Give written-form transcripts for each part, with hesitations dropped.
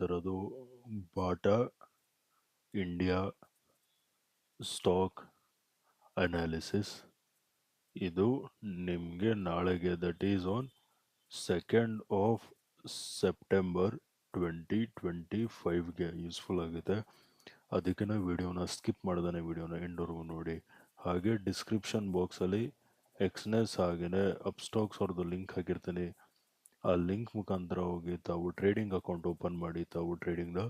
ಮಾಡ್ತಾ ಇರೋದು Bata India stock analysis. ಇದು ನಿಮಗೆ ನಾಳೆಗೆ that is on 2nd of September 2025ಗೆ ಯೂಸ್ಫುಲ್ ಆಗುತ್ತೆ. ಅದಕ್ಕೆ ವಿಡಿಯೋನ ಸ್ಕಿಪ್ ಮಾಡ್ದಾನೆ ವಿಡಿಯೋನ ಎಂಡ್ವರೆಗೂ ನೋಡಿ. ಹಾಗೆ ಡಿಸ್ಕ್ರಿಪ್ಷನ್ ಬಾಕ್ಸಲ್ಲಿ ಎಕ್ಸ್ನೆಸ್ ಹಾಗೆಯೇ ಅಪ್ಸ್ಟಾಕ್ಸ್ ಅವ್ರದ್ದು ಲಿಂಕ್ ಹಾಕಿರ್ತೀನಿ. ಆ ಲಿಂಕ್ ಮುಖಾಂತರ ಹೋಗಿ ತಾವು ಟ್ರೇಡಿಂಗ್ ಅಕೌಂಟ್ ಓಪನ್ ಮಾಡಿ ತಾವು ಟ್ರೇಡಿಂಗ್ನ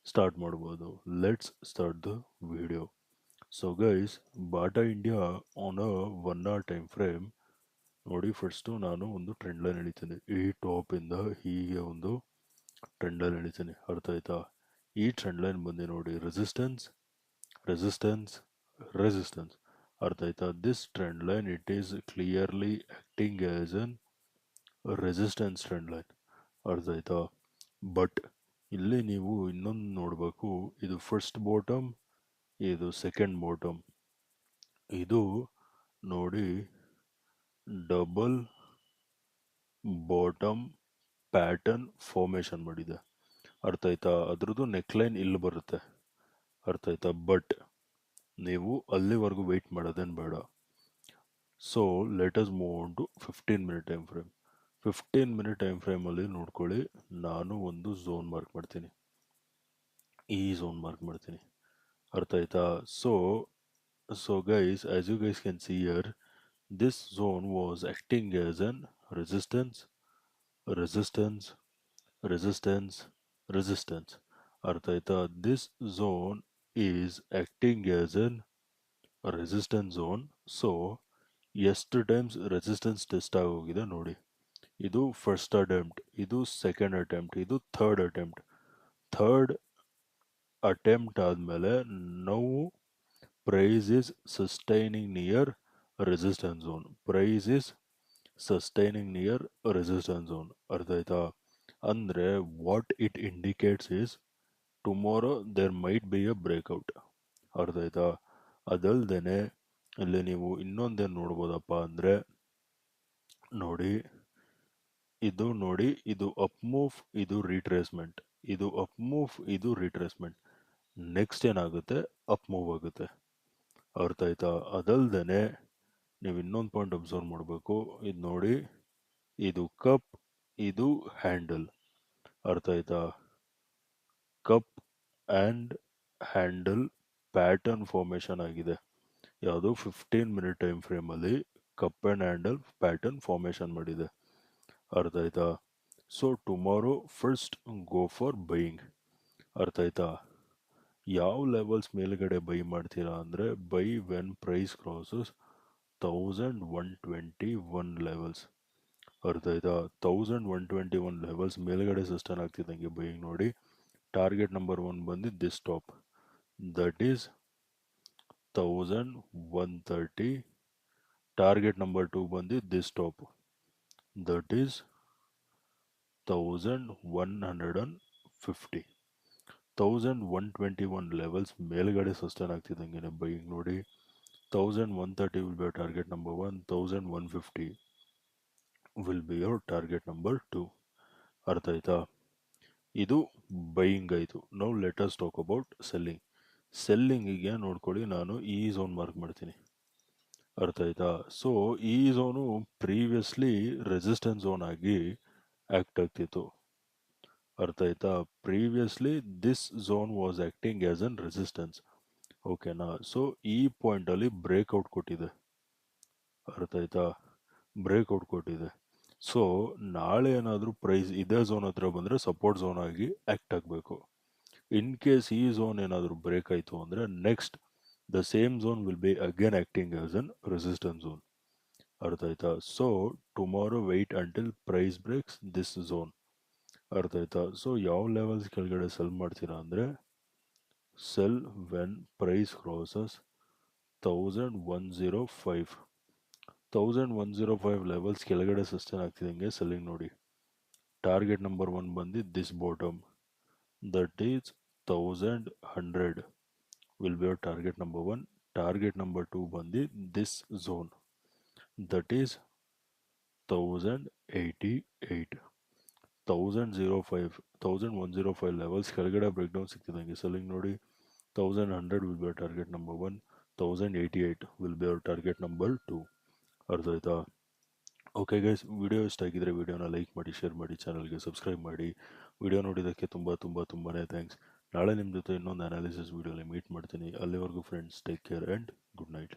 ಸ್ಟಾರ್ಟ್ ಮಾಡ್ಬೋದು. Let's start the video. So guys, Bata India on a 1 hour time frame ನೋಡಿ. ಫಸ್ಟು ನಾನು ಒಂದು ಟ್ರೆಂಡ್ ಲೈನ್ ಎಳಿತೀನಿ. ಈ ಟಾಪಿಂದ ಹೀಗೆ ಒಂದು ಟ್ರೆಂಡ್ ಲೈನ್ ಎಳಿತೀನಿ, ಅರ್ಥ ಆಯ್ತಾ? ಈ ಟ್ರೆಂಡ್ ಲೈನ್ ಬಂದು ನೋಡಿ ರೆಸಿಸ್ಟೆನ್ಸ್ ರೆಸಿಸ್ಟೆನ್ಸ್ ರೆಸಿಸ್ಟೆನ್ಸ್, ಅರ್ಥ ಆಯ್ತಾ? This trend line it is clearly acting as an resistance trend line, ಅರ್ಥ ಆಯ್ತಾ? ಬಟ್ ಇಲ್ಲಿ ನೀವು ಇನ್ನೊಂದು ನೋಡಬೇಕು, ಇದು ಫಸ್ಟ್ ಬಾಟಮ್, ಇದು ಸೆಕೆಂಡ್ ಬಾಟಮ್. ಇದು ನೋಡಿ ಡಬಲ್ ಬಾಟಮ್ ಪ್ಯಾಟರ್ನ್ ಫಾರ್ಮೇಶನ್ ಮಾಡಿದೆ, ಅರ್ಥ ಆಯ್ತಾ? ಅದ್ರದ್ದು ನೆಕ್ಲೈನ್ ಇಲ್ಲಿ ಬರುತ್ತೆ, ಅರ್ಥ ಆಯ್ತಾ? ಬಟ್ ನೀವು ಅಲ್ಲಿವರೆಗೂ ವೆಯ್ಟ್ ಮಾಡೋದೇನು ಬೇಡ. So let us move on to 15 minute time frame. 15 minute time ಫ್ರೇಮಲ್ಲಿ ನೋಡ್ಕೊಳ್ಳಿ, ನಾನು ಒಂದು ಝೋನ್ ಮಾರ್ಕ್ ಮಾಡ್ತೀನಿ, ಈ ಝೋನ್ ಮಾರ್ಕ್ ಮಾಡ್ತೀನಿ, ಅರ್ಥ ಆಯ್ತಾ? So guys, as you guys can see here, this zone was acting as an resistance, resistance, resistance, resistance, ಅರ್ಥ ಆಯ್ತಾ? This zone is acting as an resistance zone. So ಎಷ್ಟು times resistance test ಆಗೋಗಿದೆ ನೋಡಿ. ಇದು first attempt, ಇದು second attempt, ಇದು third attempt ಆದಮೇಲೆ ನಾವು price is sustaining near resistance zone, price is sustaining near resistance zone, ಅರ್ಥ ಆಯ್ತಾ? ಅಂದರೆ what it indicates is tomorrow there might be a breakout, ಅರ್ಥ ಆಯ್ತಾ? ಅದಲ್ದೇನೆ ಇಲ್ಲಿ ನೀವು ಇನ್ನೊಂದೇನು ನೋಡ್ಬೋದಪ್ಪ ಅಂದರೆ ನೋಡಿ, ಇದು ಅಪ್ ಮೂವ್, ಇದು ರಿಟ್ರೇಸ್ಮೆಂಟ್, ಇದು ಅಪ್ ಮೂವ್, ಇದು ರಿಟ್ರೇಸ್ಮೆಂಟ್. ನೆಕ್ಸ್ಟ್ ಏನಾಗುತ್ತೆ, ಅಪ್ ಮೂವ್ ಆಗುತ್ತೆ, ಅರ್ಥ ಆಯ್ತಾ? ಅದಲ್ದೇನೆ ನೀವು ಇನ್ನೊಂದು ಪಾಯಿಂಟ್ ಅಬ್ಸರ್ವ್ ಮಾಡಬೇಕು. ಇದು ನೋಡಿ, ಇದು ಕಪ್, ಇದು ಹ್ಯಾಂಡಲ್, ಅರ್ಥ ಆಯ್ತಾ? Cup and handle pattern formation ಆಗಿದೆ. ಯಾವುದು 15 ಮಿನಿಟ್ ಟೈಮ್ ಫ್ರೇಮಲ್ಲಿ cup and handle pattern formation ಮಾಡಿದೆ, ಅರ್ಥ ಆಯ್ತಾ? So tomorrow first go for buying, ಅರ್ಥ ಆಯ್ತಾ? ಯಾವ ಲೆವೆಲ್ಸ್ ಮೇಲ್ಗಡೆ ಬೈ ಮಾಡ್ತೀರಾ ಅಂದರೆ buy when price crosses 1121 levels, ಅರ್ಥ ಆಯ್ತಾ? 1121 ಲೆವೆಲ್ಸ್ ಮೇಲ್ಗಡೆ ಸಸ್ಟೈನ್ ಆಗ್ತಿದ್ದಂಗೆ ಬೈಯಿಂಗ್ ನೋಡಿ. ಟಾರ್ಗೆಟ್ ನಂಬರ್ 1 ಬಂದು this top, that is 1130. Target number 2 ಬಂದು this top, that is 1150. 1121 levels ಮೇಲ್ಗಡೆ ಸಸ್ಟೈನ್ ಆಗ್ತಿದ್ದಂಗೆ ಬೈಯಿಂಗ್ ನೋಡಿ. 1130 will be target number 1, 1150 will be your target number 2, ಅರ್ಥ ಆಯ್ತಾ? ಇದು ಬೈಯಿಂಗ್ ಆಯಿತು. Now let us talk about selling. ಸೆಲ್ಲಿಂಗಿಗೆ ನೋಡ್ಕೊಳ್ಳಿ, ನಾನು ಈ ಝೋನ್ ಮಾರ್ಕ್ ಮಾಡ್ತೀನಿ, ಅರ್ಥ ಆಯ್ತಾ? ಸೊ ಈ ಝೋನು ಪ್ರೀವಿಯಸ್ಲಿ ರೆಸಿಸ್ಟೆನ್ಸ್ ಝೋನ್ ಆಗಿ ಆ್ಯಕ್ಟ್ ಆಗ್ತಿತ್ತು, ಅರ್ಥ ಆಯ್ತಾ? Previously this zone was acting as an resistance, ಓಕೆನಾ? ಸೊ ಈ ಪಾಯಿಂಟಲ್ಲಿ ಬ್ರೇಕ್ಔಟ್ ಕೊಟ್ಟಿದೆ, ಅರ್ಥ ಆಯ್ತಾ? ಬ್ರೇಕ್ಔಟ್ ಕೊಟ್ಟಿದೆ. ಸೊ ನಾಳೆ ಏನಾದರೂ ಪ್ರೈಸ್ ಇದೇ ಝೋನ್ ಹತ್ರ ಬಂದರೆ ಸಪೋರ್ಟ್ ಝೋನ್ ಆಗಿ ಆ್ಯಕ್ಟ್ ಆಗಬೇಕು. ಇನ್ ಕೇಸ್ ಈ ಝೋನ್ ಏನಾದರೂ ಬ್ರೇಕ್ ಆಯಿತು ಅಂದರೆ next the same zone will be again acting as an resistance zone, ಅರ್ಥ ಆಯ್ತಾ? So tomorrow wait until price breaks this zone, ಅರ್ಥ ಆಯ್ತಾ? ಸೊ ಯಾವ ಲೆವೆಲ್ಸ್ ಕೆಳಗಡೆ ಸೆಲ್ ಮಾಡ್ತೀರಾ ಅಂದರೆ sell when price crosses 1105. 1105 levels ಕೆಳಗಡೆ ಸಸ್ಟೈನ್ ಆಗ್ತಿದ್ದಂಗೆ ಸೆಲ್ಲಿಂಗ್ ನೋಡಿ. ಟಾರ್ಗೆಟ್ ನಂಬರ್ 1 ಬಂದು this bottom, that is 1100 will be your target number 1. Target number 2 ಬಂದು this zone, that is 1088. 1005 1105 levels ಕೆಳಗಡೆ ಬ್ರೇಕ್ ಡೌನ್ ಸಿಗ್ತಿದ್ದಂಗೆ ಸೆಲ್ಲಿಂಗ್ ನೋಡಿ. 1100 will be our target number 1, 1088 will be our target number 2. ಅರ್ಥ ಆಯ್ತಾ? Okay guys, video ಇಷ್ಟ ಆಗಿದ್ರೆ ವಿಡಿಯೋನ like ಮಾಡಿ, share ಮಾಡಿ, ಚಾನಲ್ಗೆ ಸಬ್ಸ್ಕ್ರೈಬ್ ಮಾಡಿ. ವಿಡಿಯೋ ನೋಡಿದ್ದಕ್ಕೆ ತುಂಬಾ ಥ್ಯಾಂಕ್ಸ್. ನಾಳೆ ನಿಮ್ಮ ಜೊತೆ ಇನ್ನೊಂದು ಅನಾಲಿಸಿಸ್ ವಿಡಿಯೋಲಿ ಮೀಟ್ ಮಾಡ್ತೀನಿ. ಅಲ್ಲಿವರೆಗೂ friends, take care and good night.